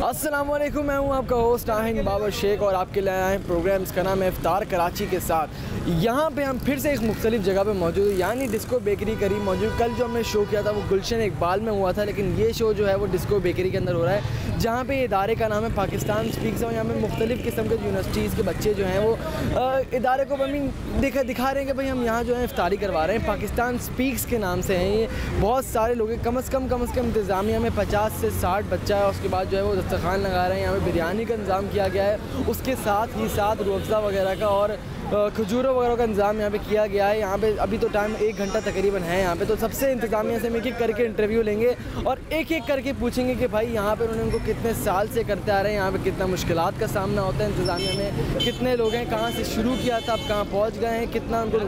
अस्सलाम वालेकुम, मैं हूं आपका होस्ट आहिन बाबर शेख और आपके लिए आए हैं प्रोग्राम का नाम है इफ्तार कराची के साथ। यहाँ पे हम फिर से एक मुख्तलिफ जगह पे मौजूद है, यानी डिस्को बेकरी करीब मौजूद। कल जो हमने शो किया था वो गुलशन इकबाल में हुआ था, लेकिन ये शो जो है वो डिस्को बेकरी के अंदर हो रहा है, जहाँ पे इदारे का नाम है पाकिस्तान स्पीक्स। और यहाँ पे मुख्तलिफ किस्म के यूनिवर्सिटीज़ के बच्चे जो हैं वो इदारे को दिखा रहे हैं कि भाई हम यहाँ जो है इफ्तारी करवा रहे हैं। पाकिस्तान स्पीक्स के नाम से हैं ये। बहुत सारे लोग हैं, कम से कम इंतज़ामिया में 50 से 60 बच्चा है। उसके बाद जो है वो दस्तरखान लगा रहे हैं। यहाँ पे बिरयानी का इंतज़ाम किया गया है, उसके साथ ही रूह अफ़ज़ा वगैरह का और खजूरों वगैरह का इंतज़ाम यहाँ पे किया गया है। यहाँ पे अभी तो टाइम 1 घंटा तकरीबन है यहाँ पे, तो सबसे इंतज़ामिया से हम एक करके इंटरव्यू लेंगे और एक करके पूछेंगे कि भाई यहाँ पे उन्होंने उनको कितने साल से करते आ रहे हैं, यहाँ पे कितना मुश्किलात का सामना होता है इंतज़ामिया में, कितने लोग हैं, कहाँ से शुरू किया था, अब कहाँ पहुँच गए हैं, कितना उनको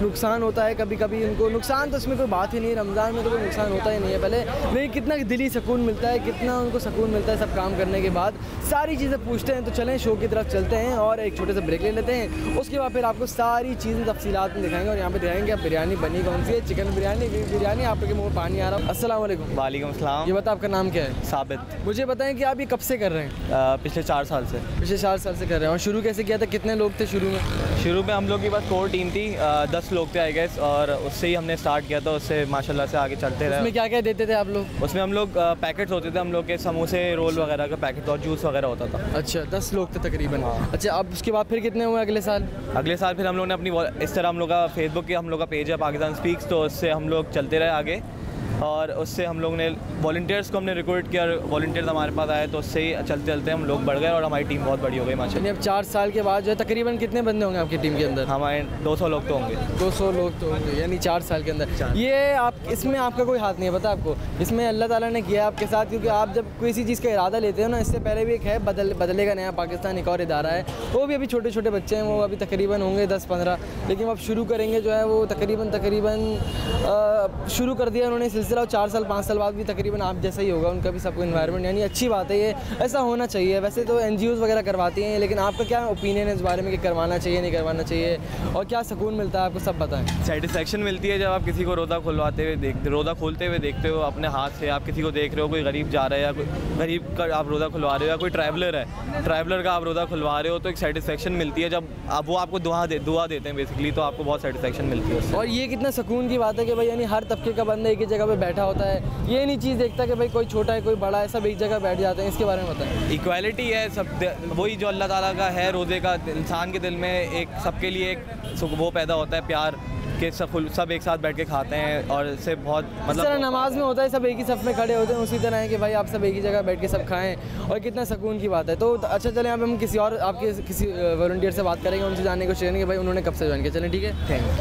नुकसान होता है। कभी कभी उनको नुकसान, तो इसमें कोई बात ही नहीं, रमज़ान में तो कोई नुकसान होता ही नहीं है पहले, लेकिन कितना दिली सुकून मिलता है, कितना उनको सुकून मिलता है सब काम करने के बाद। सारी चीज़ें पूछते हैं, तो चलें शो की तरफ चलते हैं और एक छोटे से ब्रेक ले लेते हैं। उसके बाद फिर आपको सारी चीज़ें तफसीलात में दिखाएंगे और यहाँ पे दिखाएंगे आप बिरयानी बनी कौन सी है, चिकन बिरयानी, बीफ बिरयानी। आपके मुँह में पानी आ रहा है। अस्सलाम वालेकुम। वालेकुम अस्सलाम। ये बता आपका नाम क्या है? साबित। मुझे बताएं कि आप ये कब से कर रहे हैं? पिछले 4 साल से। पिछले 4 साल से कर रहे हैं। और शुरू कैसे किया था, कितने लोग थे शुरू में? शुरू में हम लोग की बस कोर टीम थी, 10 लोग थे आई गेस, और उससे ही हमने स्टार्ट किया था। उससे माशाल्लाह से आगे चलते रहे। उसमें क्या क्या देते थे आप लोग? उसमें हम लोग पैकेट्स होते थे, हम लोग के समोसे रोल वगैरह का पैकेट और जूस वगैरह होता था। अच्छा, 10 लोग थे तकरीबन। अच्छा, अब उसके बाद फिर कितने हुए अगले साल? अगले साल फिर हम लोग ने अपनी इस तरह हम लोग का फेसबुक के हम लोग का पेज है पाकिस्तान स्पीक्स, तो उससे हम लोग चलते रहे आगे और उससे हम लोग ने वॉलंटियर्स को हमने रिक्रूट किया। वॉलंटियर्स हमारे पास आए तो उससे ही चलते चलते हम लोग बढ़ गए और हमारी टीम बहुत बड़ी हो गई माशाल्लाह। अब 4 साल के बाद जो है तकरीबन कितने बंदे होंगे आपकी टीम के अंदर? हमारे 200 लोग तो होंगे। 200 लोग तो होंगे, यानी 4 साल के अंदर। ये आप इसमें आपका कोई हाथ नहीं है, पता आपको? इसमें अल्लाह ताला ने किया आपके साथ, क्योंकि आप जब किसी चीज़ का इरादा लेते हो ना, इससे पहले भी एक है बदलेगा नया पाकिस्तान, एक और इदारा है, वो भी अभी छोटे छोटे बच्चे हैं, वो अभी तकरीबन होंगे 10-15, लेकिन अब शुरू करेंगे जो है वो तकरीबन शुरू कर दिया उन्होंने सिलसिला। 4 साल 5 साल बाद भी तकरीबन आप जैसा ही होगा उनका भी सबको इन्वायरमेंट, यानी अच्छी बात है, ये ऐसा होना चाहिए। वैसे तो NGOs वगैरह करवाती हैं, लेकिन आपका क्या ओपिनियन है इस बारे में कि करवाना चाहिए नहीं करवाना चाहिए, और क्या सुकून मिलता है आपको, सब बताएं। सेटिस्फेक्शन मिलती है जब आप किसी को रोज़ा खोलते हुए देखते हो अपने हाथ से। आप किसी को देख रहे हो, कोई गरीब जा रहा है या कोई गरीब का आप रोज़ा खुलवा रहे हो, या कोई ट्रैवलर का आप रोज़ा खुलवा रहे हो, तो एक सेटिस्फेक्शन मिलती है जब वो आपको दुआ देते हैं बेसिकली, तो आपको बहुत सेटिस्फेक्शन मिलती है। और ये कितना सुकून की बात है कि भाई यानी हर तबके का बंदा एक ही जगह पे बैठा होता है, ये नहीं चीज़ देखता कि भाई कोई छोटा है कोई बड़ा है, सब एक जगह बैठ जाते हैं। इसके बारे में बताएं। इक्वालिटी है सब, वही जो अल्लाह ताला का है रोज़े का, इंसान के दिल में एक सबके लिए एक वो पैदा होता है प्यार कि सब एक साथ बैठ के खाते हैं, और इससे बहुत मतलब तरह नमाज में होता है, सब एक ही सफ़ में खड़े होते हैं, उसी तरह है कि भाई आप सब एक ही जगह बैठ के सब खाएं, और कितना सुकून की बात है। तो अच्छा चलें, अब हम किसी और आपके किसी वॉलंटियर से बात करेंगे, उनसे जानने की कोशिश करेंगे भाई उन्होंने कब से ज्वाइन किया। चलें ठीक है,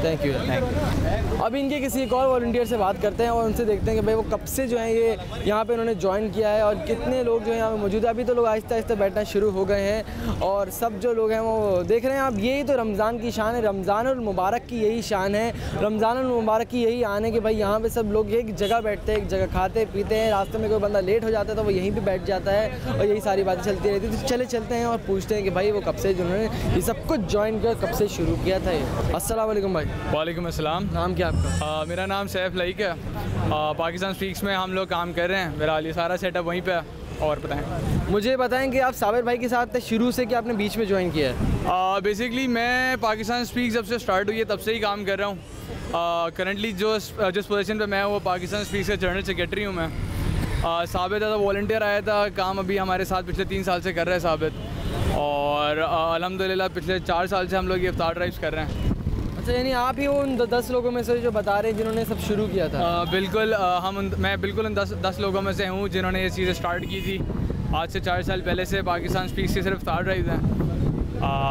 थैंक यू। अब इनके किसी एक और वॉलंटियर से बात करते हैं और उनसे देखते हैं कि भाई वो कब से जो है ये यहाँ पर उन्होंने ज्वाइन किया है और कितने लोग जो है यहाँ पर मौजूद है। अभी तो लोग आहिस्ता आहिस्ता बैठना शुरू हो गए हैं और सब जो लोग हैं वो देख रहे हैं आप। यही तो रमज़ान की शान है, रमज़ान और मुबारक की यही शान है, रमज़ान मुबारक की यही आने कि भाई यहाँ पे सब लोग एक जगह बैठते हैं, एक जगह खाते पीते हैं, रास्ते में कोई बंदा लेट हो जाता है तो वो यहीं पे बैठ जाता है और यही सारी बातें चलती रहती है। तो चलते हैं और पूछते हैं कि भाई वो कब से जिन्होंने ये सब कुछ ज्वाइन किया, कब से शुरू किया था ये। अस्सलाम वालेकुम भाई। वालेकुम अस्सलाम। नाम क्या आपका? मेरा नाम सैफ लाइक है। पाकिस्तान स्पीक्स में हम लोग काम कर रहे हैं, मेरा ये सारा सेटअप वहीं पे है। और बताएं, मुझे बताएं कि आप साबिर भाई के साथ शुरू से कि आपने बीच में ज्वाइन किया है? बेसिकली मैं पाकिस्तान स्पीक्स जब से स्टार्ट हुई है तब से ही काम कर रहा हूँ। करंटली जिस पोजीशन पे मैं वो पाकिस्तान स्पीक्स का जनरल सेक्रेटरी हूँ मैं। साबित था वॉलंटियर आया था, काम अभी हमारे साथ पिछले 3 साल से कर रहे हैं साबित, और अल्हम्दुलिल्लाह पिछले 4 साल से हम लोग ये इफ्तार ड्राइव्स कर रहे हैं। अच्छा, यानी आप ही वो उन 10 लोगों में से जो बता रहे हैं जिन्होंने सब शुरू किया था? बिल्कुल, मैं बिल्कुल उन 10 लोगों में से हूँ जिन्होंने ये चीज़ें स्टार्ट की थी। आज से 4 साल पहले से पाकिस्तान स्पीक्स के सिर्फ इफ्तार ड्राइव्स हैं।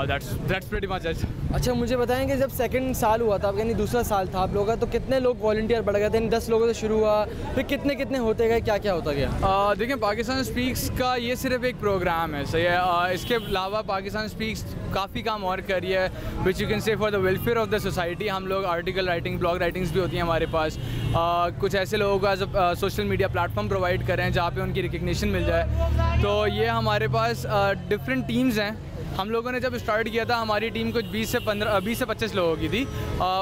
That's pretty much it. अच्छा, मुझे बताएं कि जब सेकंड साल हुआ था, यानी दूसरा साल था आप लोगों का, तो कितने लोग वॉलंटियर बढ़ गए थे? 10 लोगों से शुरू हुआ, फिर कितने होते गए, क्या क्या होता गया? देखिए, पाकिस्तान स्पीक्स का ये सिर्फ एक प्रोग्राम है, सही है। इसके अलावा पाकिस्तान स्पीक्स काफ़ी काम और कर रही है, which you can say for the welfare of the society. हम लोग आर्टिकल राइटिंग, ब्लॉग राइटिंग्स भी होती हैं हमारे पास। कुछ ऐसे लोगों को as a social media platform provide कर रहे हैं जहाँ पे उनकी रिकग्निशन मिल जाए। तो ये हमारे पास डिफरेंट टीम्स हैं। हम लोगों ने जब स्टार्ट किया था हमारी टीम कुछ 20 से 25 लोगों की थी।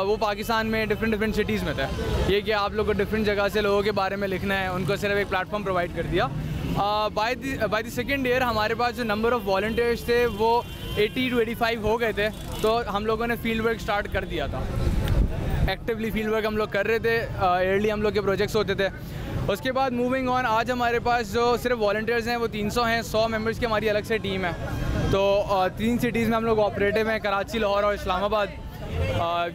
वो पाकिस्तान में डिफरेंट सिटीज़ में थे। ये कि आप लोग को डिफरेंट जगह से लोगों के बारे में लिखना है, उनको सिर्फ एक प्लेटफॉर्म प्रोवाइड कर दिया बाय द सेकेंड ईयर हमारे पास जो नंबर ऑफ़ वॉल्टियर्स थे वो 80 to 85 हो गए थे, तो हम लोगों ने फील्ड वर्क स्टार्ट कर दिया था। एक्टिवली फील्ड वर्क हम लोग कर रहे थे, ईयरली हम लोग के प्रोजेक्ट्स होते थे। उसके बाद मूविंग ऑन, आज हमारे पास जो सिर्फ वॉल्टियर्स हैं वो 300 हैं, 100 मेंबर्स की हमारी अलग से टीम है। तो 3 सिटीज़ में हम लोग ऑपरेटिव हैं, कराची, लाहौर और इस्लामाबाद।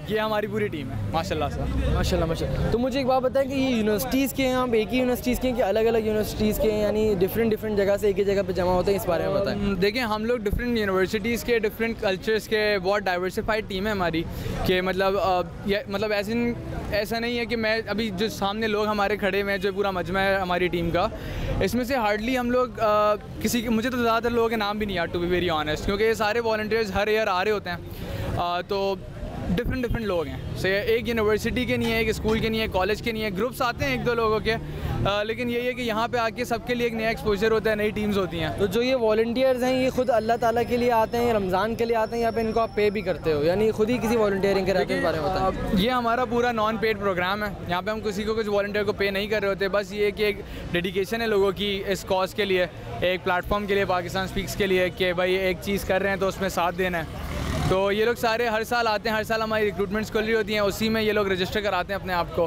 ये हमारी पूरी टीम है माशाल्लाह से। माशाल्लाह। तो मुझे एक बात बताएं कि ये यूनिवर्सिटीज़ के हैं, आप एक ही यूनिवर्सिटीज़ के हैं कि अलग अलग यूनिवर्सिटीज़ के हैं, यानी डिफरेंट जगह से एक ही जगह पे जमा होते हैं, इस बारे में बताएं। देखिए, हम लोग डिफरेंट यूनिवर्सिटीज़ के, डिफरेंट कल्चर्स के, बहुत डाइवर्सिफाइड टीम है हमारी। कि मतलब ऐसा नहीं है कि मैं अभी जो सामने लोग हमारे खड़े हुए हैं, जो पूरा मजमा है हमारी टीम का, इसमें से हार्डली हम लोग किसी के, मुझे तो ज़्यादातर लोगों के नाम भी नहीं याद, टू बी वेरी ऑनेस्ट, क्योंकि ये सारे वॉलंटियर्स हर ईयर आ रहे होते हैं। तो डिफरेंट लोग हैं, से एक यूनिवर्सिटी के नहीं है, एक स्कूल के नहीं है, कॉलेज के नहीं है, ग्रुप्स आते हैं 1-2 लोगों के, लेकिन यही है कि यहाँ पे आके सबके लिए एक नया एक्सपोजर होता है, नई टीम्स होती हैं। तो जो ये वॉलंटियर्स हैं, ये खुद अल्लाह ताला के लिए आते हैं, रमज़ान के लिए आते हैं, या पे इनको आप पे भी करते हो, यानी खुद ही किसी वॉलंटियरिंग के रहते हैं, इस बारे में बताएं। ये हमारा पूरा नॉन पेड प्रोग्राम है, यहाँ पे हम किसी को कुछ वॉलंटियर को पे नहीं कर रहे होते, बस ये कि एक डेडिकेशन है लोगों की इस कॉज के लिए, एक प्लेटफॉर्म के लिए, पाकिस्तान स्पीक्स के लिए, कि भाई एक चीज़ कर रहे हैं तो उसमें साथ देना है। तो ये लोग सारे हर साल आते हैं, हर साल हमारी रिक्रूटमेंट्स खुल रही होती हैं, उसी में ये लोग रजिस्टर कराते हैं अपने आप को।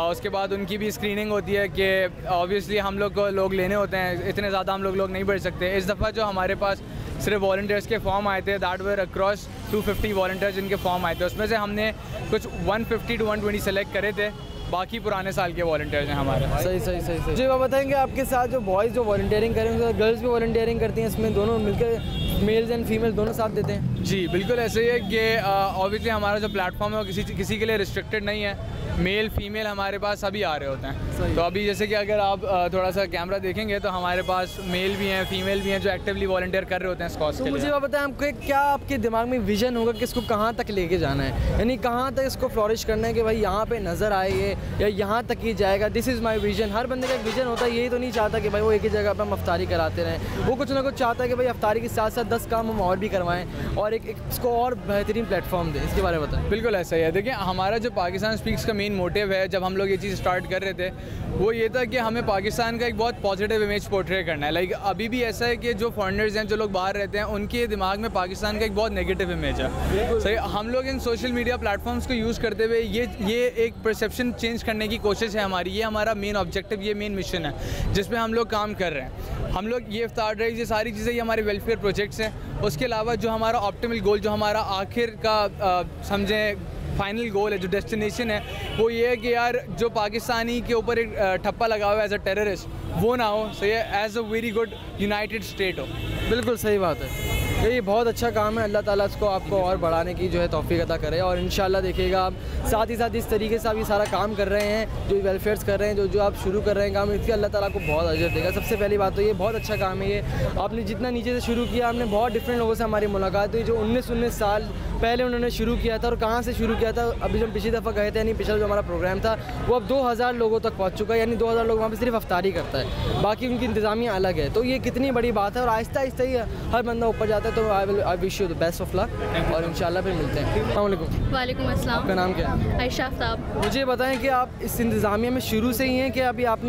उसके बाद उनकी भी स्क्रीनिंग होती है कि ऑब्वियसली हम लोग को लोग लेने होते हैं, इतने ज़्यादा हम लोग नहीं बढ़ सकते। इस दफ़ा जो हमारे पास सिर्फ वॉलंटियर्स के फॉर्म आए थे, दैट वेयर अक्रॉस 250 वॉलंटियर्स जिनके फॉर्म आए थे, उसमें से हमने कुछ 150 to 120 सेलेक्ट करे थे, बाकी पुराने साल के वॉलंटियर्स हैं हमारे। सही। मुझे आप बताएंगे, आपके साथ जो बॉयज़ जो वॉलंटियरिंग करेंगे, गर्ल्स भी वॉलंटियरिंग करती हैं, इसमें दोनों मिलकर मेल्स एंड फीमेल दोनों साथ देते हैं? जी बिल्कुल ऐसे ही है कि ऑब्वियसली हमारा जो प्लेटफॉर्म है वो किसी के लिए रिस्ट्रिक्टेड नहीं है, मेल फीमेल हमारे पास सभी आ रहे होते हैं। तो अभी जैसे कि अगर आप थोड़ा सा कैमरा देखेंगे तो हमारे पास मेल भी हैं, फीमेल भी हैं, जो एक्टिवली वॉलंटियर कर रहे होते हैं इस कॉज के लिए। मुझे आप बताएं, आपके क्या आपके दिमाग में विजन होगा कि इसको कहाँ तक लेके जाना है, यानी कहाँ तक इसको फ्लोरिश करना है कि भाई यहाँ पे नज़र आए ये, या यहाँ तक ही जाएगा, दिस इज़ माई विजन। हर बंदे का एक विजन होता है, यही तो नहीं चाहता कि भाई वो एक ही जगह पर हम अफ्तारी कराते रहें, वो कुछ ना कुछ चाहता है कि भाई अफ्तारी के साथ साथ 10 काम हम और भी करवाएं और एक इसको और बेहतरीन प्लेटफॉर्म दें। इसके बारे में बताएं। बिल्कुल ऐसा ही है। देखिए, हमारा जो पाकिस्तान स्पीक्स का मेन मोटिव है, जब हम लोग ये चीज़ स्टार्ट कर रहे थे, वो ये था कि हमें पाकिस्तान का एक बहुत पॉजिटिव इमेज पोर्ट्रे करना है। लाइक अभी भी ऐसा है कि जो फॉरेनर्स हैं, जो लोग बाहर रहते हैं, उनके दिमाग में पाकिस्तान का एक बहुत नेगेटिव इमेज है। सही, हम लोग इन सोशल मीडिया प्लेटफॉर्म्स को यूज़ करते हुए ये एक परसेप्शन चेंज करने की कोशिश है हमारी। ये हमारा मेन ऑब्जेक्टिव, ये मेन मिशन है जिसमें हम लोग काम कर रहे हैं। हम लोग ये इफ्तार ड्राइव, ये सारी चीज़ें, ये हमारे वेलफेयर प्रोजेक्ट्स हैं। उसके अलावा जो हमारा ऑप्टिमल गोल, जो हमारा आखिर का समझें फाइनल गोल है, जो डेस्टिनेशन है, वो ये है कि यार जो पाकिस्तानी के ऊपर एक ठप्पा लगा हुआ है एज अ टेररिस्ट, वो ना हो, सही है, as a very good united state हो। बिल्कुल सही बात है, ये बहुत अच्छा काम है। अल्लाह ताला इसको आपको और बढ़ाने की जो है तौफीक अता करे, और इंशाल्लाह देखिएगा आप साथ ही साथ इस तरीके से आप ये सारा काम कर रहे हैं, जो वेलफेयर्स कर रहे हैं, जो आप शुरू कर रहे हैं काम, इसके अल्लाह ताला को बहुत अजर देगा। सबसे पहली बात तो ये बहुत अच्छा काम है। ये आपने जितना नीचे से शुरू किया, आपने बहुत डिफरेंट लोगों से हमारी मुलाकात हुई, जो 19 साल पहले उन्होंने शुरू किया था, और कहाँ से शुरू किया था, अभी जब पिछली दफ़ा गए थे, यानी पिछला जो हमारा प्रोग्राम था वो अब 2000 लोगों तक पहुँच चुका है, यानी 2000 लोग वहाँ पर सिर्फ अफ्तारी करता है, बाकी उनकी इंतज़ामिया अलग है। तो ये कितनी बड़ी बात है, और आहिस्ता आहिस्ता ही हर बंदा ऊपर जाता है। तो I wish you the best of luck, और इंशाल्लाह फिर मिलते हैं। अस्सलाम वालेकुम। वालेकुम अस्सलाम। आपका नाम क्या है? आयशा आफ्ताब। मुझे बताएं कि आप इस इंतज़ामिया में शुरू से ही हैं कि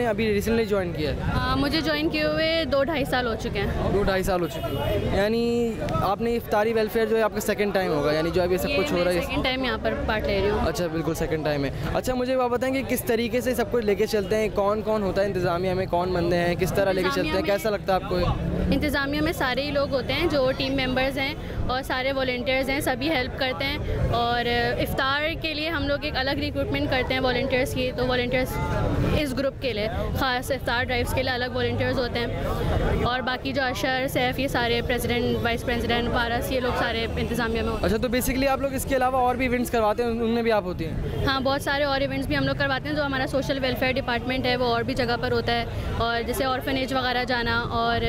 अभी रिसेंटली ज्वाइन किया है? मुझे ज्वाइन किए हुए 2-2.5 साल हो चुके हैं। 2-2.5 साल हो चुके हैं, यानी आपने इफ्तारी वेलफेयर जो है आपका सेकंड टाइम होगा, यानी जो अभी सब कुछ हो रहा है सेकंड टाइम यहाँ पर पार्ट ले रही हूँ। अच्छा, बिल्कुल सेकंड टाइम है। अच्छा, मुझे आप बताएं कि किस तरीके से सब कुछ लेके चलते हैं, कौन कौन होता है इंतज़ामिया में, कौन बंदे हैं, किस तरह लेके चलते हैं, कैसा लगता है आपको? इंतज़ामिया में सारे ही लोग होते हैं जो टीम मेंबर्स हैं, और सारे वॉलंटियर्स हैं, सभी हेल्प करते हैं। और इफ्तार के लिए हम लोग एक अलग रिक्रूटमेंट करते हैं वॉलंटियर्स की, तो वॉलंटियर्स इस ग्रुप के लिए ख़ास इफ्तार ड्राइव्स के लिए अलग वॉलंटियर्स होते हैं। और बाकी जो अशर, सैफ, ये सारे प्रेसिडेंट, वाइस प्रेसिडेंट, पारस, ये लोग सारे इंतज़ामिया में होते हैं। अच्छा, तो बेसिकली आप लोग इसके अलावा और भी इवेंट्स करवाते हैं, उनमें भी आप होती हैं? हाँ, बहुत सारे और इवेंट्स भी हम लोग करवाते हैं। जो हमारा सोशल वेलफेयर डिपार्टमेंट है वो और भी जगह पर होता है, और जैसे ऑर्फनेज वगैरह जाना, और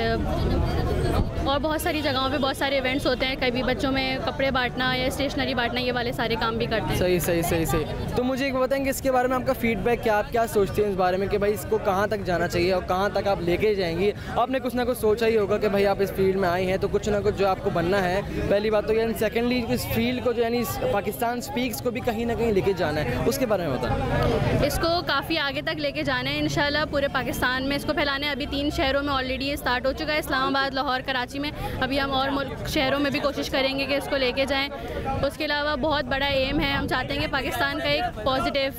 बहुत सारी जगहों पे बहुत सारे इवेंट्स होते हैं। कभी बच्चों में कपड़े बांटना या स्टेशनरी बांटना, ये वाले सारे काम भी करते हैं। सही। तो मुझे एक बताएंगे इसके बारे में आपका फीडबैक क्या, आप क्या सोचते हैं इस बारे में कि भाई इसको कहाँ तक जाना चाहिए और कहाँ तक आप लेके जाएंगी? आपने कुछ ना कुछ सोचा ही होगा कि भाई आप इस फील्ड में आए हैं तो कुछ ना कुछ जो आपको बनना है, पहली बात तो यानी सेकेंडली इस फील्ड को जो यानी पाकिस्तान स्पीक्स को भी कहीं ना कहीं लेके जाना है, उसके बारे में बताएं। इसको काफ़ी आगे तक लेके जाना है इंशाल्लाह, पूरे पाकिस्तान में इसको फैलाना है। अभी 3 शहरों में ऑलरेडी ये स्टार्ट हो चुका है, इस्लामाबाद, लाहौर, कराची में। अभी हम और शहरों में भी कोशिश करेंगे कि इसको लेके जाएं। उसके अलावा बहुत बड़ा एम है, हम चाहते हैं कि पाकिस्तान का एक पॉजिटिव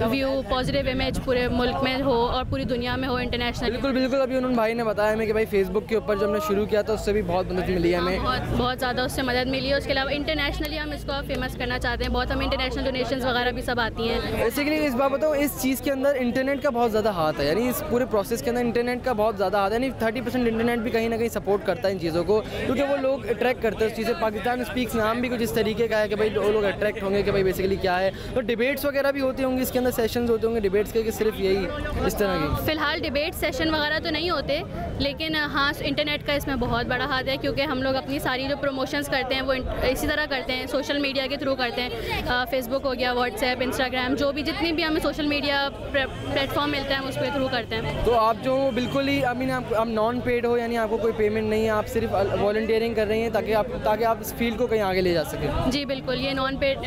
व्यू, पॉजिटिव इमेज पूरे मुल्क में हो और पूरी दुनिया में हो, इंटरनेशनल। बिल्कुल बिल्कुल। अभी उन्होंने भाई ने बताया हमें कि भाई फेसबुक के ऊपर जब हमने शुरू किया तो उससे भी बहुत मदद मिली है हमें, बहुत ज़्यादा उससे मदद मिली है। उसके अलावा इंटरनेशनली हम इसको फेमस करना चाहते हैं, बहुत हमें इंटरनेशनल डोनेशंस वगैरह भी सब आती हैं। बेसिकली इस बात बताओ, इस चीज़ के अंदर इंटरनेट का बहुत ज़्यादा हाथ है, यानी इस पूरे प्रोसेस के अंदर इंटरनेट का बहुत ज़्यादा हाथ है। यानी 30% इंटरनेट भी कहीं ना कहीं सपोर्ट करता है इन चीज़ों को, क्योंकि वो लोग अट्रैक्ट करते हैं उस चीज़ से। पाकिस्तान स्पीक्स नाम भी कुछ इस तरीके का है कि भाई वो लोग अट्रैक्ट होंगे कि भाई बेसिकली क्या है। तो डिबेट्स वगैरह भी होती होंगी इसके अंदर, सेशंस होते होंगे डिबेट्स के, कि सिर्फ यही इस तरह की? फ़िलहाल डिबेट सेशन वगैरह तो नहीं होते, लेकिन हाँ इंटरनेट का इसमें बहुत बड़ा हाथ है, क्योंकि हम लोग अपनी सारी जो प्रमोशंस करते हैं वो इसी तरह करते हैं, सोशल मीडिया के थ्रू करते हैं। फेसबुक हो गया, व्हाट्सएप, इंस्टाग्राम, जो भी जितनी भी हमें सोशल मीडिया प्लेटफॉर्म मिलते हैं हम उसके थ्रू करते हैं। तो आप जो बिल्कुल ही आई मीन आप नॉन पेड हो, यानी आपको कोई पेमेंट नहीं है, आप सिर्फ वॉलंटियरिंग कर रही हैं ताकि आप इस फील्ड को कहीं आगे ले जा सकें? जी बिल्कुल, ये नॉन पेड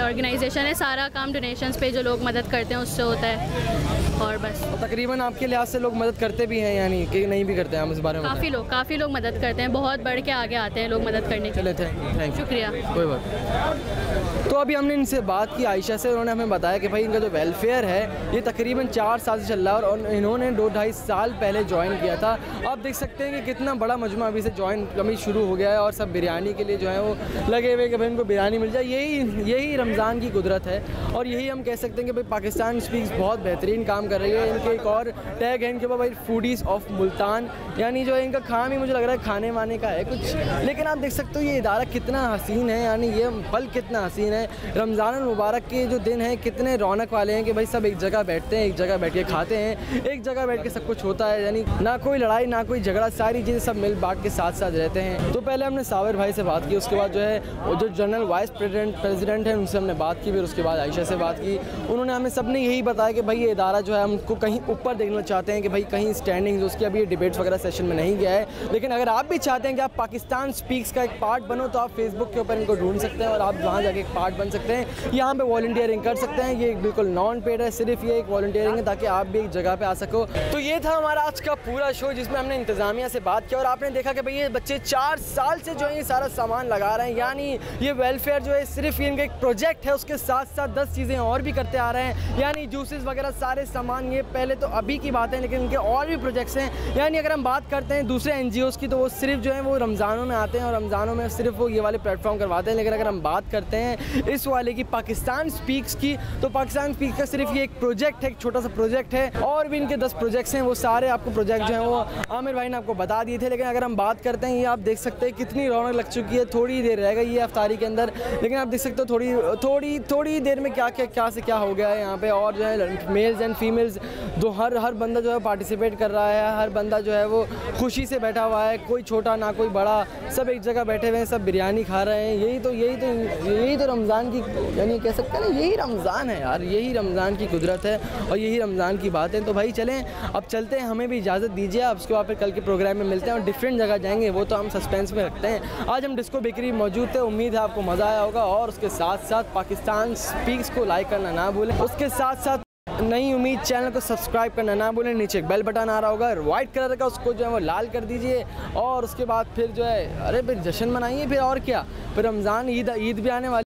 ऑर्गेनाइजेशन है, सारा काम डोनेशंस पे जो लोग मदद करते हैं उससे होता है, और बस। तकरीबन आपके लिहाज से लोग मदद करते भी हैं यानी कि नहीं भी करते हैं? हम इस बारे में काफ़ी लोग मदद करते हैं, बहुत बढ़ के आगे आते हैं लोग मदद करने के लिए। थैंक यू, शुक्रिया। कोई बात। तो अभी हमने इनसे बात की आयशा से, उन्होंने हमें बताया कि भाई इनका जो वेलफेयर है ये तकरीबन 4 साल से चल रहा है और इन्होंने 2-2.5 साल पहले ज्वाइन किया था। आप देख सकते हैं कि कितना बड़ा मजमा अभी से ज्वाइन कमी शुरू हो गया है और सब बिरयानी के लिए जो है वो लगे हुए कि भाई इनको बिरयानी मिल जाए। यही रमज़ान की कुदरत है और यही हम कह सकते हैं कि भाई पाकिस्तान स्पीक्स बहुत बेहतरीन काम कर रही है। इनके एक और टैग है इनके ऊपर, भाई फूडीज़ ऑफ मुल्तान, यानी जो इनका काम ही मुझे लग रहा है खाने वाने का है कुछ। लेकिन आप देख सकते हो ये इदारा कितना हसीन है, यानी ये पल कितना हसीन है। रमज़ान मुबारक के जो दिन हैं कितने रौनक वाले हैं कि भाई सब एक जगह बैठते हैं, एक जगह बैठ के खाते हैं, एक जगह बैठ के सब कुछ होता है, यानी ना कोई लड़ाई ना कोई झगड़ा, सारी चीज़ें सब मिल बांट के साथ साथ रहते हैं। तो पहले हमने साबिर भाई से बात की, उसके बाद जो है वो जो जनरल वाइस प्रेसिडेंट है उनसे हमने बात की, फिर उसके बाद आयशा से बात की। उन्होंने हमें सब ने यही बताया कि भाई ये इदारा जो है हमको कहीं ऊपर देखना चाहते हैं कि भाई कहीं स्टैंडिंग उसकी अभी डिबेट्स वगैरह सेशन में नहीं गया है, लेकिन अगर आप भी चाहते हैं कि आप पाकिस्तान स्पीक्स का एक पार्ट बनो तो आप फेसबुक के ऊपर इनको ढूंढ सकते हैं और आप वहाँ जाके एक पार्ट बन सकते हैं, यहाँ पे वॉलंटियरिंग कर सकते हैं। ये बिल्कुल नॉन पेड है, सिर्फ ये एक वॉलंटियरिंग है ताकि आप भी एक जगह पे आ सको। तो ये था हमारा आज का पूरा शो जिसमें हमने इंतज़ामिया से बात किया और आपने देखा कि भाई ये बच्चे 4 साल से जो है ये सारा सामान लगा रहे हैं, यानी ये वेलफेयर जो है सिर्फ इनका एक प्रोजेक्ट है, उसके साथ साथ 10 चीज़ें और भी करते आ रहे हैं, यानी जूसेस वगैरह सारे सामान। ये पहले तो अभी की बात है, लेकिन इनके और भी प्रोजेक्ट्स हैं। यानी अगर हम बात करते हैं दूसरे NGOs की तो वो सिर्फ जो है वो रमज़ानों में आते हैं और रमज़ानों में सिर्फ वो ये वाले प्लेटफॉर्म करवाते हैं, लेकिन अगर हम बात करते हैं इस वाले की पाकिस्तान स्पीक्स की, तो पाकिस्तान स्पीक्स का सिर्फ ये एक प्रोजेक्ट है, एक छोटा सा प्रोजेक्ट है। और भी इनके 10 प्रोजेक्ट्स हैं, वो सारे आपको प्रोजेक्ट जो हैं वो आमिर भाई ने आपको बता दिए थे। लेकिन अगर हम बात करते हैं, ये आप देख सकते हैं कितनी रौनक लग चुकी है, थोड़ी देर रह गई है अफ्तारी के अंदर, लेकिन आप देख सकते हो थोड़ी देर में क्या से क्या हो गया है यहाँ पे। और जो है मेल्स एंड फीमेल्स हर बंदा जो है पार्टिसिपेट कर रहा है, हर बंदा जो है वो खुशी से बैठा हुआ है, कोई छोटा ना कोई बड़ा, सब एक जगह बैठे हुए हैं, सब बिरयानी खा रहे हैं। यही तो रमज़ान की, यानी कह सकते हैं ना, यही रमज़ान है यार, यही रमज़ान की कुदरत है और यही रमज़ान की बात है। तो भाई चलें अब चलते हैं, हमें भी इजाज़त दीजिए। अब उसके बाद फिर कल के प्रोग्राम में मिलते हैं और डिफरेंट जगह जाएंगे, वो तो हम सस्पेंस में रखते हैं। आज हम डिस्को बेकरी मौजूद थे, उम्मीद है आपको मज़ा आया होगा और उसके साथ साथ पाकिस्तान स्पीक्स को लाइक करना ना भूलें। उसके साथ साथ नई उम्मीद चैनल को सब्सक्राइब करना ना भूलें। नीचे एक बेल बटन आ रहा होगा वाइट कलर का, उसको जो है वो लाल कर दीजिए और उसके बाद फिर जो है अरे फिर जश्न मनाइए, फिर और क्या, फिर रमज़ान ईद भी आने वाली।